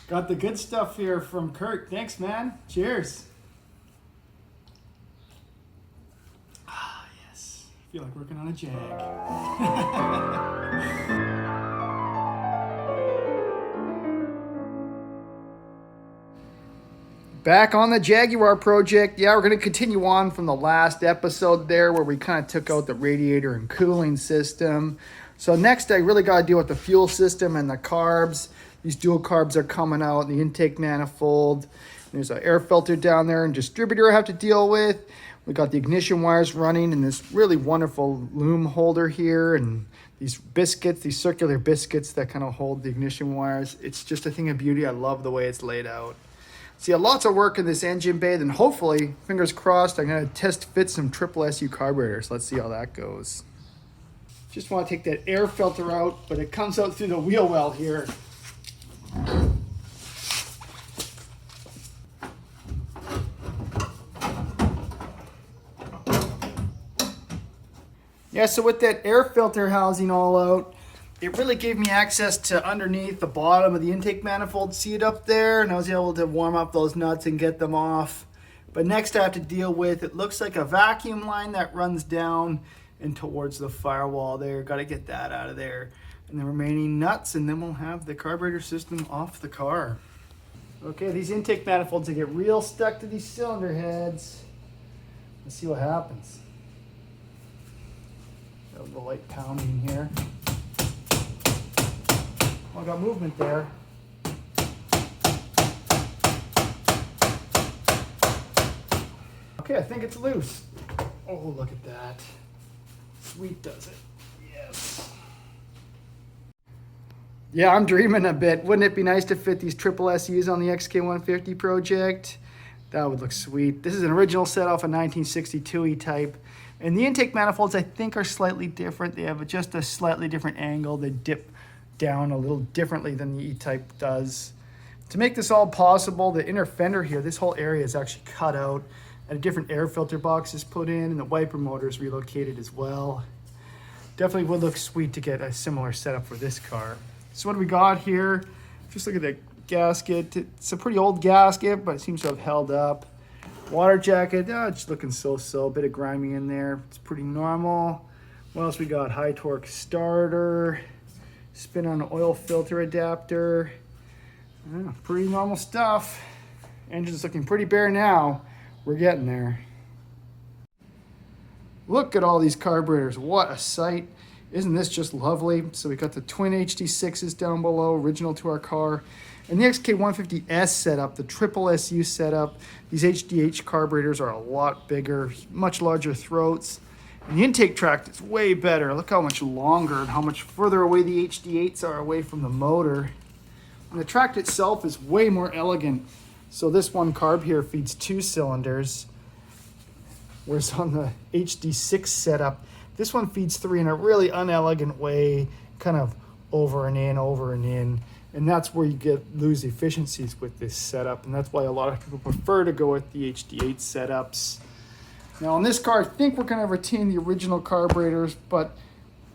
Got the good stuff here from Kurt. Thanks, man. Cheers. Ah, yes. I feel like working on a Jag. Back on the Jaguar project. Yeah, we're going to continue on from the last episode there where we kind of took out the radiator and cooling system. So next I really got to deal with the fuel system and the carbs. These dual carbs are coming out, the intake manifold. There's an air filter down there and distributor I have to deal with. We got the ignition wires running and this really wonderful loom holder here and these biscuits, these circular biscuits that kind of hold the ignition wires. It's just a thing of beauty. I love the way it's laid out. So yeah, lots of work in this engine bay. Then hopefully, fingers crossed, I'm going to test fit some triple SU carburetors. Let's see how that goes. Just want to take that air filter out, but it comes out through the wheel well here. Yeah, so with that air filter housing all out, it really gave me access to underneath the bottom of the intake manifold seat up there, and I was able to warm up those nuts and get them off. But next I have to deal with, it looks like a vacuum line that runs down and towards the firewall there. Got to get that out of there. And the remaining nuts, and then we'll have the carburetor system off the car. Okay, these intake manifolds, they get real stuck to these cylinder heads. Let's see what happens. Got a little light pounding here. Well, I got movement there. Okay, I think it's loose. Oh, look at that. Sweet does it. Yes. Yeah, I'm dreaming a bit. Wouldn't it be nice to fit these triple SUs on the XK150 project? That would look sweet. This is an original set off a 1962 E-Type. And the intake manifolds, I think, are slightly different. They have just a slightly different angle. They dip down a little differently than the E-Type does. To make this all possible, the inner fender here, this whole area is actually cut out and a different air filter box is put in and the wiper motor is relocated as well. Definitely would look sweet to get a similar setup for this car. So what do we got here? Just look at the gasket. It's a pretty old gasket, but it seems to have held up. Water jacket, it's looking so-so. A bit of grimy in there. It's pretty normal. What else we got? High torque starter. Spin on oil filter adapter. Yeah, pretty normal stuff. Engine's looking pretty bare now. We're getting there. Look at all these carburetors. What a sight. Isn't this just lovely? So we got the twin HD6s down below, original to our car. And the XK150S setup, the triple SU setup. These HDH carburetors are a lot bigger, much larger throats. And the intake tract is way better. Look how much longer and how much further away the HD8s are away from the motor. And the tract itself is way more elegant. So this one carb here feeds 2 cylinders, whereas on the HD6 setup, this one feeds 3 in a really unelegant way, kind of over and in, over and in. And that's where you lose efficiencies with this setup. And that's why a lot of people prefer to go with the HD8 setups. Now on this car, I think we're gonna retain the original carburetors, but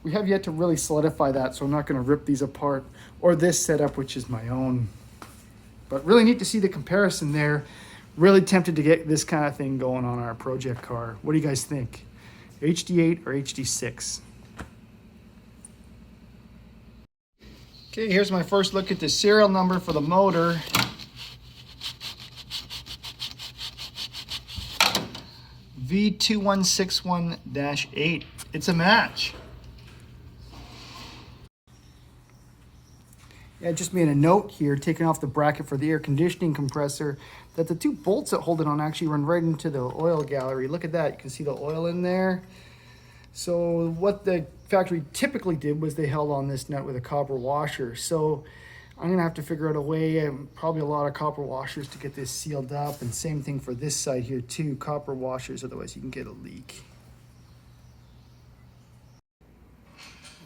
we have yet to really solidify that, so I'm not gonna rip these apart, or this setup, which is my own. But really neat to see the comparison there. Really tempted to get this kind of thing going on our project car. What do you guys think? HD8 or HD6? Okay, here's my first look at the serial number for the motor. V2161-8. It's a match. Yeah, just made a note here, taking off the bracket for the air conditioning compressor, that the 2 bolts that hold it on actually run right into the oil gallery. Look at that, you can see the oil in there. So what the factory typically did was they held on this nut with a copper washer. So I'm gonna have to figure out a way, probably a lot of copper washers to get this sealed up, and same thing for this side here too, copper washers, otherwise you can get a leak.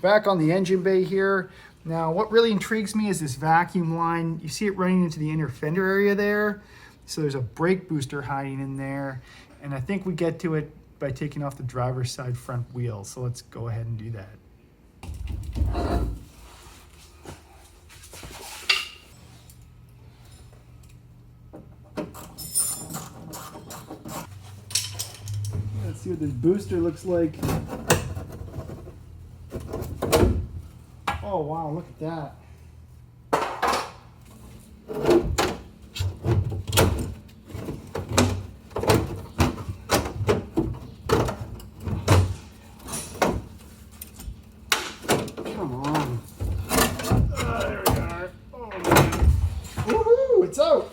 Back on the engine bay here. Now what really intrigues me is this vacuum line. You see it running into the inner fender area there. So there's a brake booster hiding in there, and I think we get to it by taking off the driver's side front wheel. So let's go ahead and do that. see what this booster looks like. Oh wow, look at that. Come on. There we are. Oh man. Woohoo, it's out.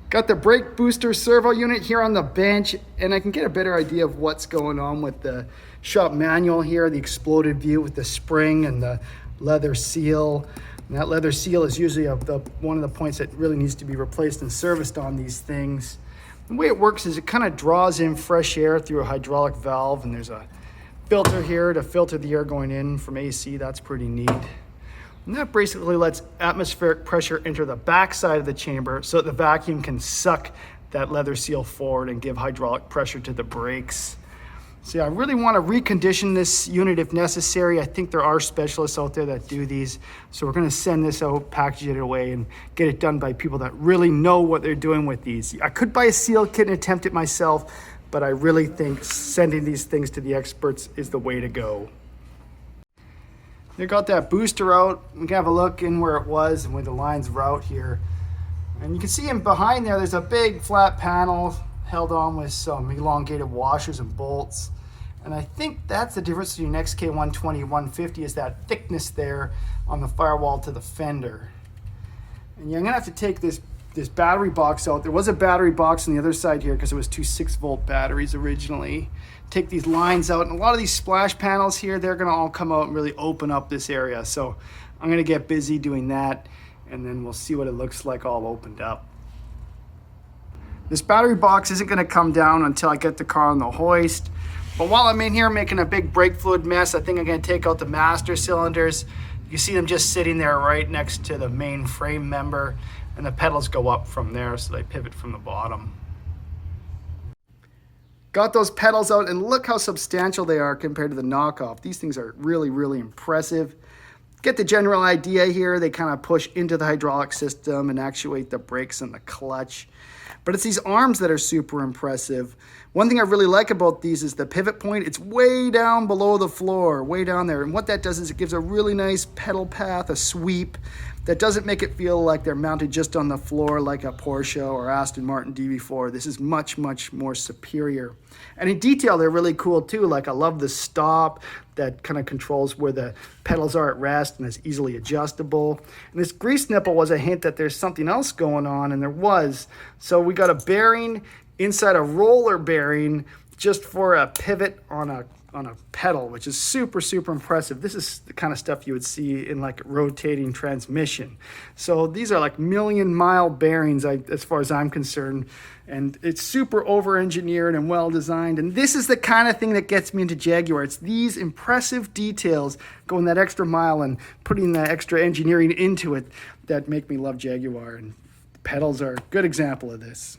Got the brake booster servo unit here on the bench, and I can get a better idea of what's going on with the shop manual here, the exploded view with the spring and the leather seal. And that leather seal is usually one of the points that really needs to be replaced and serviced on these things. The way it works is it kind of draws in fresh air through a hydraulic valve, and there's a filter here to filter the air going in from AC. That's pretty neat. And that basically lets atmospheric pressure enter the back side of the chamber so that the vacuum can suck that leather seal forward and give hydraulic pressure to the brakes. So yeah, I really want to recondition this unit if necessary. I think there are specialists out there that do these. So we're going to send this out, package it away, and get it done by people that really know what they're doing with these. I could buy a seal kit and attempt it myself, but I really think sending these things to the experts is the way to go. They got that booster out. We can have a look in where it was and where the lines were out here. And you can see in behind there's a big flat panel held on with some elongated washers and bolts. And I think that's the difference between XK120 and 150 is that thickness there on the firewall to the fender. And yeah, I'm gonna have to take this battery box out. There was a battery box on the other side here because it was two 6-volt batteries originally. Take these lines out, and a lot of these splash panels here, they're gonna all come out and really open up this area. So I'm gonna get busy doing that, and then we'll see what it looks like all opened up. This battery box isn't gonna come down until I get the car on the hoist. But while I'm in here making a big brake fluid mess, I think I'm gonna take out the master cylinders. You see them just sitting there right next to the main frame member, and the pedals go up from there, so they pivot from the bottom. Got those pedals out, and look how substantial they are compared to the knockoff. These things are really, really impressive. Get the general idea here. They kind of push into the hydraulic system and actuate the brakes and the clutch. But it's these arms that are super impressive. One thing I really like about these is the pivot point. It's way down below the floor, way down there. And what that does is it gives a really nice pedal path, a sweep, that doesn't make it feel like they're mounted just on the floor like a Porsche or Aston Martin DB4. This is much, much more superior. And in detail, they're really cool too. Like I love the stop that kind of controls where the pedals are at rest and is easily adjustable. And this grease nipple was a hint that there's something else going on, and there was. So we got a bearing inside a roller bearing just for a pivot on a pedal, which is super, super impressive. This is the kind of stuff you would see in like a rotating transmission. So these are like million-mile bearings as far as I'm concerned, and it's super over-engineered and well-designed. And this is the kind of thing that gets me into Jaguar. It's these impressive details, going that extra mile and putting that extra engineering into it, that make me love Jaguar. And the pedals are a good example of this.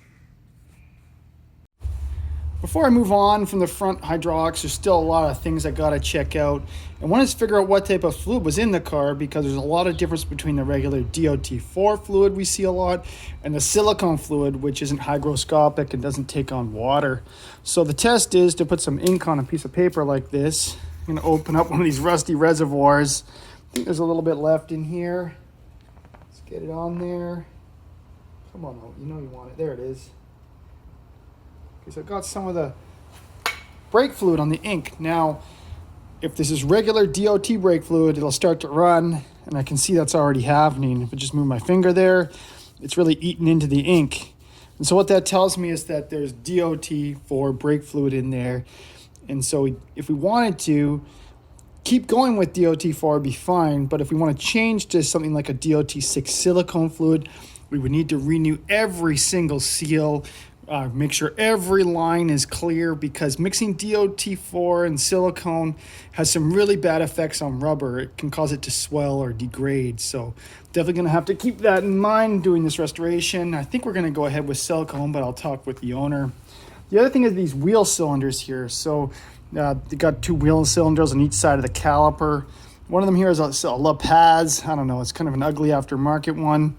Before I move on from the front hydraulics, there's still a lot of things I gotta check out. And one is figure out what type of fluid was in the car, because there's a lot of difference between the regular DOT4 fluid we see a lot and the silicone fluid, which isn't hygroscopic and doesn't take on water. So the test is to put some ink on a piece of paper like this. I'm gonna open up one of these rusty reservoirs. I think there's a little bit left in here. Let's get it on there. Come on, you know you want it. There it is. Okay, so I got some of the brake fluid on the ink. Now, if this is regular DOT brake fluid, it'll start to run, and I can see that's already happening. If I just move my finger there, it's really eaten into the ink. And so what that tells me is that there's DOT4 brake fluid in there. And so if we wanted to keep going with DOT4, it'd be fine. But if we want to change to something like a DOT6 silicone fluid, we would need to renew every single seal, make sure every line is clear, because mixing DOT4 and silicone has some really bad effects on rubber. It can cause it to swell or degrade. So definitely going to have to keep that in mind doing this restoration. I think we're going to go ahead with silicone, but I'll talk with the owner. The other thing is these wheel cylinders here. So they got two wheel cylinders on each side of the caliper. One of them here is a La Paz. I don't know, it's kind of an ugly aftermarket one.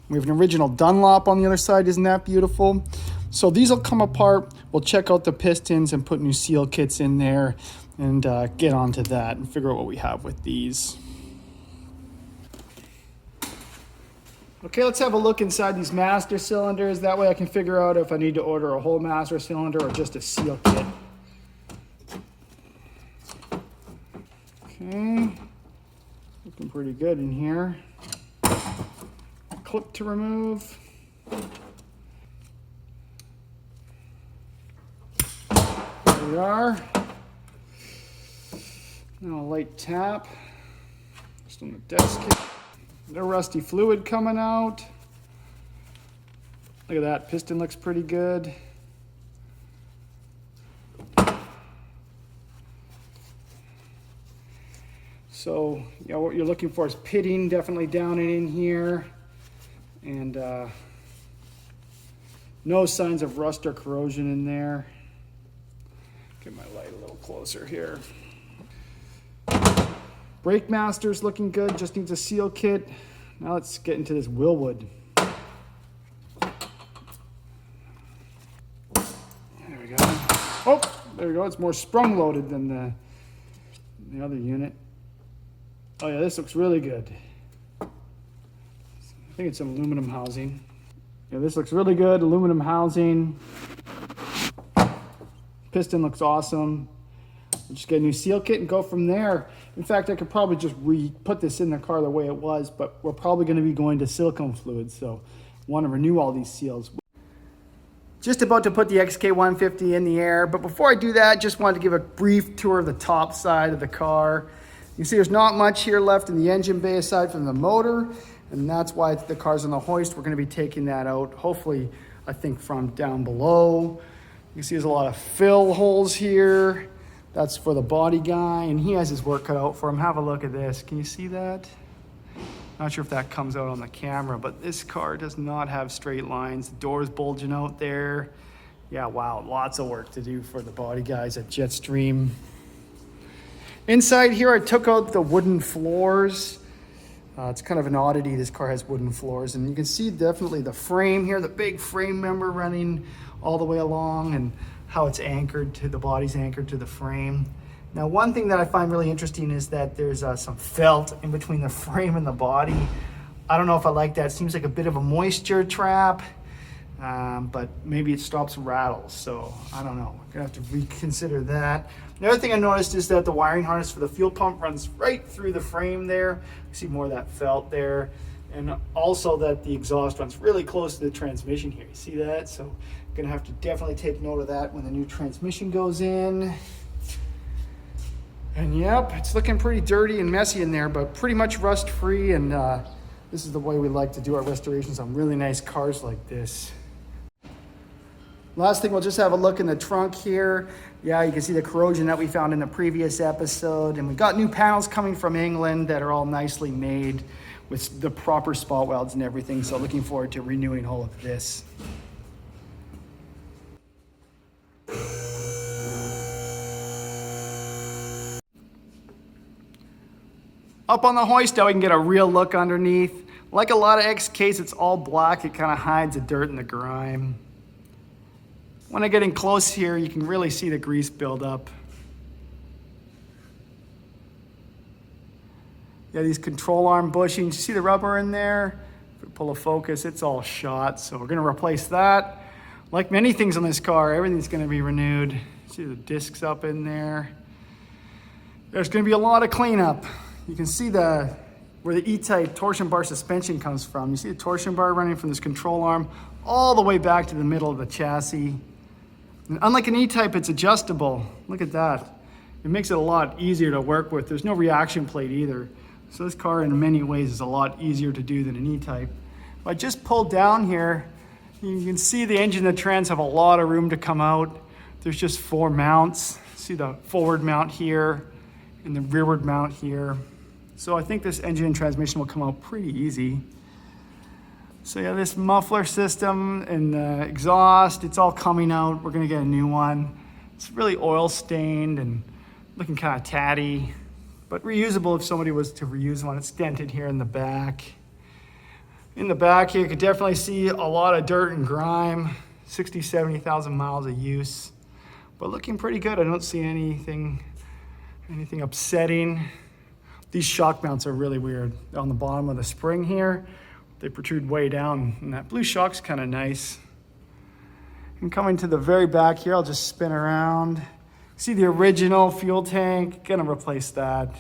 We have an original Dunlop on the other side. Isn't that beautiful? So these will come apart. We'll check out the pistons and put new seal kits in there and get onto that and figure out what we have with these. Okay, let's have a look inside these master cylinders. That way I can figure out if I need to order a whole master cylinder or just a seal kit. Okay, looking pretty good in here. Clip to remove. There we are. Now a light tap, just on the desk here. No rusty fluid coming out. Look at that, piston looks pretty good. So, you know, what you're looking for is pitting definitely down and in here. And no signs of rust or corrosion in there. Get my light a little closer here. Brake master's looking good, just needs a seal kit. Now let's get into this Willwood. There we go. Oh, there we go. It's more sprung loaded than the other unit. Oh yeah, this looks really good. I think it's an aluminum housing. Yeah, this looks really good, aluminum housing. Piston looks awesome. We'll just get a new seal kit and go from there. In fact, I could probably just put this in the car the way it was, but we're probably going to be going to silicone fluid, so I want to renew all these seals. Just about to put the XK150 in the air, but before I do that, just wanted to give a brief tour of the top side of the car. You can see there's not much here left in the engine bay aside from the motor, and that's why the car's on the hoist. We're going to be taking that out, hopefully, I think from down below. You can see there's a lot of fill holes here. That's for the body guy, and he has his work cut out for him. Have a look at this. Can you see that? Not sure if that comes out on the camera, but this car does not have straight lines. The door's bulging out there. Yeah, wow, lots of work to do for the body guys at Jetstream. Inside here, I took out the wooden floors. It's kind of an oddity, this car has wooden floors, and you can see definitely the frame here, the big frame member running all the way along, and how it's anchored to the body's anchored to the frame. Now, one thing that I find really interesting is that there's some felt in between the frame and the body. I don't know if I like that. It seems like a bit of a moisture trap, but maybe it stops rattles. So I don't know. I'm gonna have to reconsider that. The other thing I noticed is that the wiring harness for the fuel pump runs right through the frame there. You see more of that felt there. And also that the exhaust runs really close to the transmission here. You see that? So I'm gonna have to definitely take note of that when the new transmission goes in. And yep, it's looking pretty dirty and messy in there, but pretty much rust free. And this is the way we like to do our restorations on really nice cars like this. Last thing, we'll just have a look in the trunk here. Yeah, you can see the corrosion that we found in the previous episode. And we got new panels coming from England that are all nicely made with the proper spot welds and everything. So looking forward to renewing all of this. Up on the hoist now we can get a real look underneath. Like a lot of XKs, it's all black. It kind of hides the dirt and the grime. When I get in close here, you can really see the grease build up. Yeah, these control arm bushings, you see the rubber in there? If we pull a focus, it's all shot. So we're gonna replace that. Like many things on this car, everything's gonna be renewed. See the discs up in there. There's gonna be a lot of cleanup. You can see where the E-type torsion bar suspension comes from. You see the torsion bar running from this control arm all the way back to the middle of the chassis. And unlike an E-type, it's adjustable. Look at that. It makes it a lot easier to work with. There's no reaction plate either. So this car in many ways is a lot easier to do than an E-type. If I just pull down here, you can see the engine and the trans have a lot of room to come out. There's just 4 mounts. See the forward mount here and the rearward mount here. So I think this engine and transmission will come out pretty easy. So yeah, this muffler system and the exhaust, it's all coming out. We're gonna get a new one. It's really oil stained and looking kind of tatty, but reusable if somebody was to reuse one. It's dented here in the back. In the back here, you could definitely see a lot of dirt and grime. 60, 70,000 miles of use, but looking pretty good. I don't see anything upsetting. These shock mounts are really weird. On the bottom of the spring here, they protrude way down, and that blue shock's kind of nice. And coming to the very back here, I'll just spin around. See the original fuel tank, gonna replace that.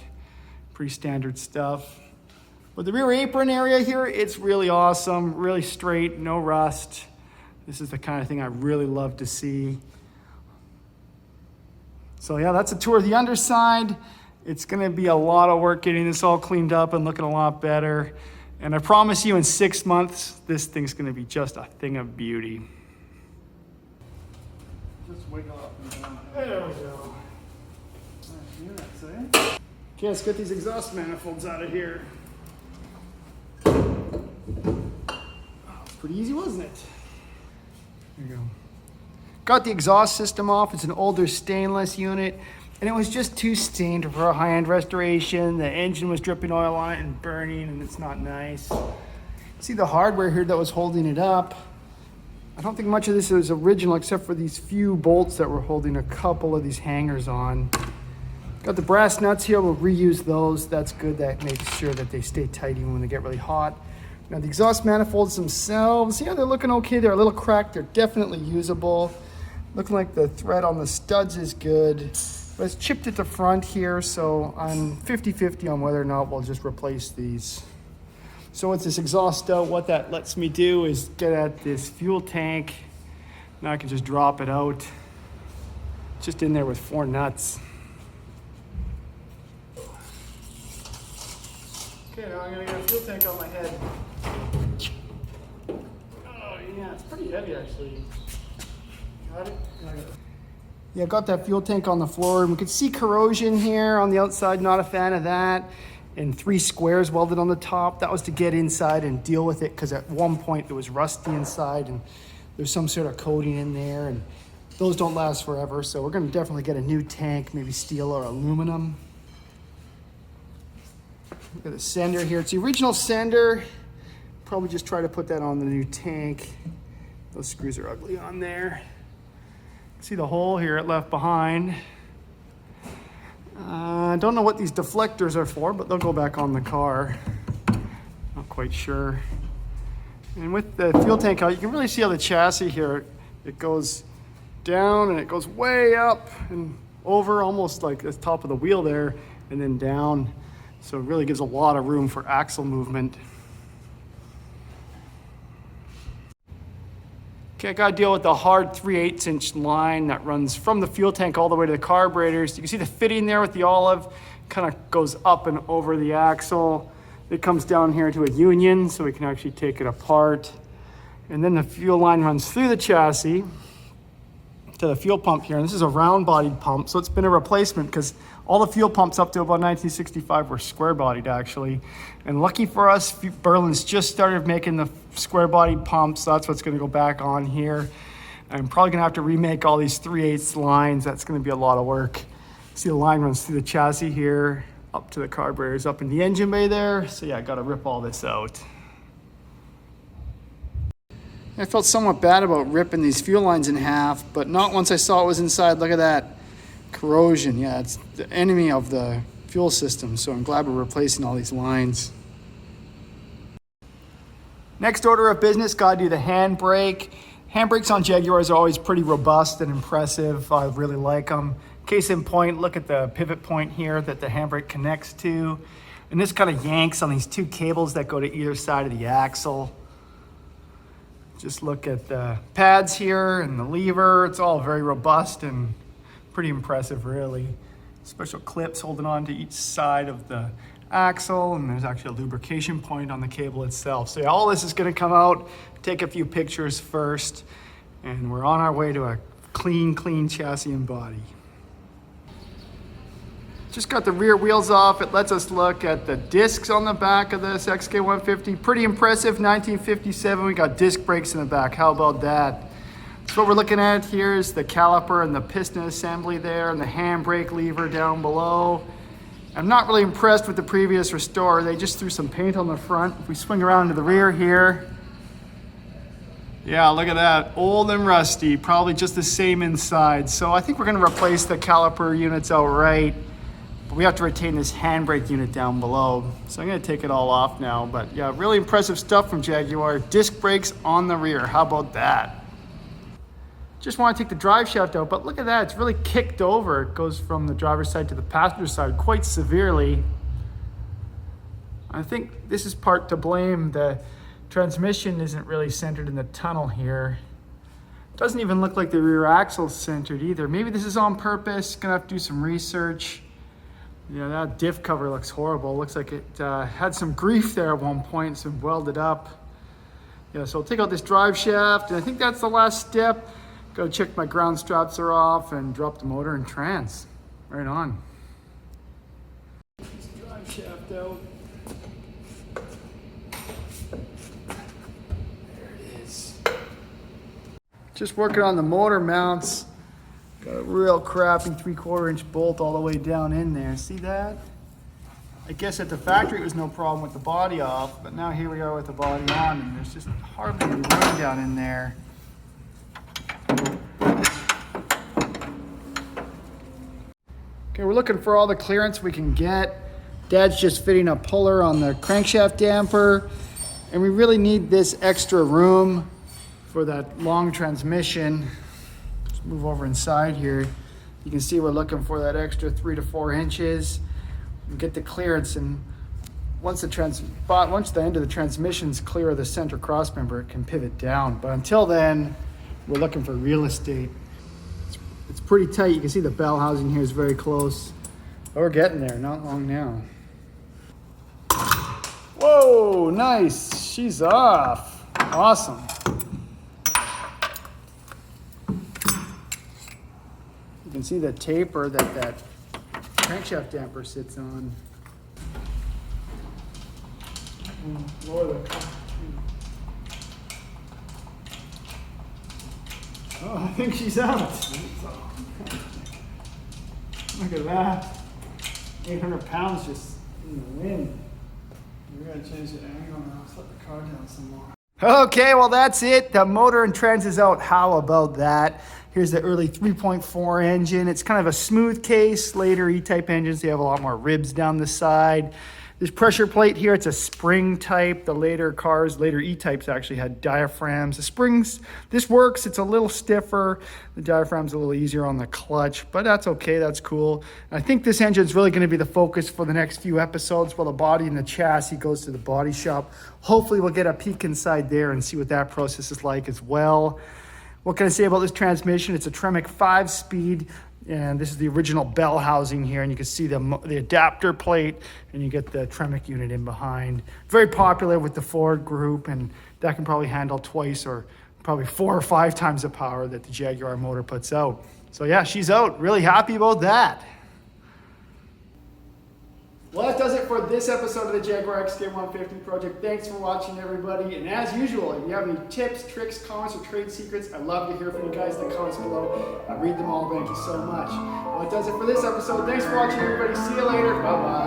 Pretty standard stuff. But the rear apron area here, it's really awesome, really straight, no rust. This is the kind of thing I really love to see. So yeah, that's a tour of the underside. It's gonna be a lot of work getting this all cleaned up and looking a lot better. And I promise you in 6 months, this thing's gonna be just a thing of beauty. Just wiggle up and down. There we go. Nice units, eh? Okay, let's get these exhaust manifolds out of here. Oh, it's pretty easy, wasn't it? There you go. Got the exhaust system off. It's an older stainless unit, and it was just too stained for a high-end restoration. The engine was dripping oil on it and burning, and it's not nice. See the hardware here that was holding it up. I don't think much of this is original except for these few bolts that were holding a couple of these hangers on. Got the brass nuts here. We'll reuse those. That's good. That makes sure that they stay tight even when they get really hot. Now the exhaust manifolds themselves, yeah, they're looking okay. They're a little cracked. They're definitely usable. Looking like the thread on the studs is good. But it's chipped at the front here, so I'm 50-50 on whether or not we'll just replace these. So with this exhaust out, what that lets me do is get at this fuel tank. Now I can just drop it out. Just in there with 4 nuts. Okay, now I'm gonna get a fuel tank on my head. Oh yeah, it's pretty heavy actually. Got it? Yeah, got that fuel tank on the floor. We could see corrosion here on the outside, not a fan of that. And 3 squares welded on the top. That was to get inside and deal with it, because at one point it was rusty inside and there's some sort of coating in there, and those don't last forever. So we're gonna definitely get a new tank, maybe steel or aluminum. Look at the sender here. It's the original sender. Probably just try to put that on the new tank. Those screws are ugly on there. See the hole here it left behind. I don't know what these deflectors are for, but they'll go back on the car. Not quite sure. And with the fuel tank out, you can really see how the chassis here, it goes down and it goes way up and over, almost like the top of the wheel there, and then down. So it really gives a lot of room for axle movement. Okay, I gotta deal with the hard 3/8 inch line that runs from the fuel tank all the way to the carburetors. You can see the fitting there with the olive, kind of goes up and over the axle. It comes down here to a union, so we can actually take it apart. And then the fuel line runs through the chassis to the fuel pump here. And this is a round bodied pump, so it's been a replacement because all the fuel pumps up to about 1965 were square bodied actually. And lucky for us, Berlin's just started making the square bodied pumps, so that's what's gonna go back on here. I'm probably gonna have to remake all these 3/8 lines. That's gonna be a lot of work. See the line runs through the chassis here, up to the carburetors, up in the engine bay there. So yeah, I gotta rip all this out. I felt somewhat bad about ripping these fuel lines in half, but not once I saw it was inside. Look at that corrosion. Yeah, it's the enemy of the fuel system, so I'm glad we're replacing all these lines. Next order of business, gotta do the handbrake. Handbrakes on Jaguars are always pretty robust and impressive. I really like them. Case in point, look at the pivot point here that the handbrake connects to. And this kind of yanks on these 2 cables that go to either side of the axle. Just look at the pads here and the lever. It's all very robust and pretty impressive, really. Special clips holding on to each side of the axle, and there's actually a lubrication point on the cable itself. So yeah, all this is gonna come out, take a few pictures first, and we're on our way to a clean chassis and body. Just got the rear wheels off. It lets us look at the discs on the back of this XK150. Pretty impressive, 1957. We got disc brakes in the back. How about that? So what we're looking at here is the caliper and the piston assembly there, and the handbrake lever down below. I'm not really impressed with the previous Restore. They just threw some paint on the front. If we swing around to the rear here, Yeah, look at that, old and rusty, probably just the same inside. So I think we're gonna replace the caliper units outright, but we have to retain this handbrake unit down below. So I'm gonna take it all off now, but yeah, really impressive stuff from Jaguar. Disc brakes on the rear, how about that? Just wanna take the drive shaft out, but look at that, it's really kicked over. It goes from the driver's side to the passenger side quite severely. I think this is part to blame. The transmission isn't really centered in the tunnel here. Doesn't even look like the rear axle's centered either. Maybe this is on purpose. Gonna have to do some research. Yeah, that diff cover looks horrible. Looks like it had some grief there at one point, so welded up. Yeah, so I'll take out this drive shaft, and I think that's the last step. Go check my ground straps are off and drop the motor and trans. Right on. Drive shaft out. Just working on the motor mounts. Got a real crappy 3/4 inch bolt all the way down in there. See that? I guess at the factory it was no problem with the body off, but now here we are with the body on and there's just hardly any room down in there. Okay, we're looking for all the clearance we can get. Dad's just fitting a puller on the crankshaft damper, and we really need this extra room for that long transmission. Let's move over inside here. You can see we're looking for that extra 3 to 4 inches and get the clearance. And once the end of the transmission's clear of the center cross member, it can pivot down. But until then, we're looking for real estate. It's pretty tight. You can see the bell housing here is very close. But we're getting there, not long now. Whoa, nice. She's off. Awesome. You can see the taper that crankshaft damper sits on. Lower the Oh, I think she's out. Look at that. 800 pounds just in the wind. We gotta change the angle now. Let's let the car down some more. Okay, well that's it. The motor and trans is out. How about that? Here's the early 3.4 engine. It's kind of a smooth case. Later E-type engines, they have a lot more ribs down the side. This pressure plate here, it's a spring type. The later cars, later E-types actually had diaphragms. The springs, this works. It's a little stiffer. The diaphragm's a little easier on the clutch, but that's okay. That's cool. And I think this engine's really going to be the focus for the next few episodes while the body and the chassis goes to the body shop. Hopefully we'll get a peek inside there and see what that process is like as well. What can I say about this transmission? It's a Tremec 5-speed. And this is the original bell housing here, and you can see the adapter plate, and you get the Tremec unit in behind. Very popular with the Ford group, and that can probably handle twice or probably 4 or 5 times the power that the Jaguar motor puts out. So yeah, she's out. Really happy about that. Well, that does it for this episode of the Jaguar XK150 project. Thanks for watching, everybody. And as usual, if you have any tips, tricks, comments, or trade secrets, I'd love to hear from you guys in the comments below. I read them all. Thank you so much. Well, that does it for this episode. Thanks for watching, everybody. See you later. Bye-bye.